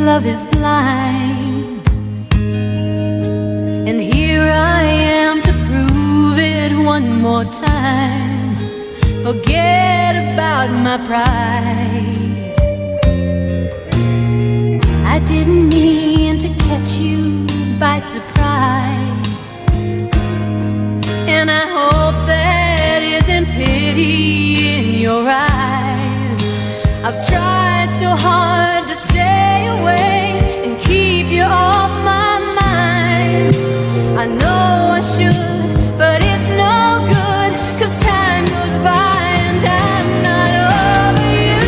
love is blind, and here I am to prove it one more time. Forget about my pride. I didn't mean to catch you by surprise, and I hope that isn't pity in your eyes. I've tried so hard to stay away and keep you off my mind. I know I should, but it's no good, 'cause time goes by and I'm not over you.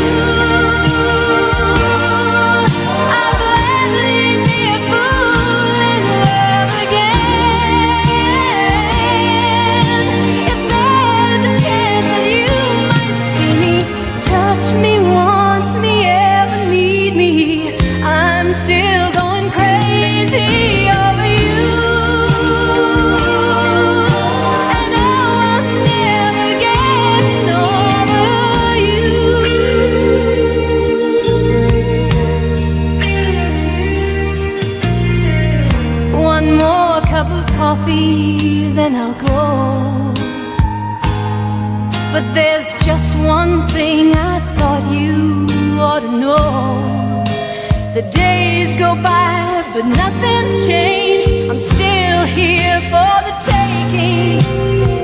I'll gladly be a fool in love again. If there's a chance that you might see me, touch me, want me, ever need me, I'm still going crazy over you. And no, I'm never getting over you. One more cup of coffee, then I'll go. But there's just one thing I thought you ought to know. The days go by, but nothing's changed. I'm still here for the taking,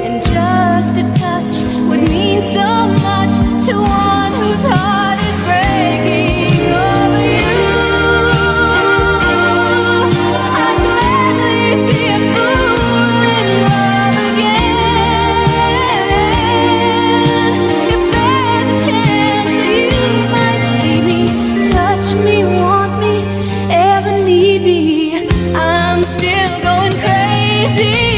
and just a touch would mean so much to one whose heart is breaking over you. I'd gladly be a fool in love again. If there's a chance that you might see me, touch me, want me, ever need me, I'm still going crazy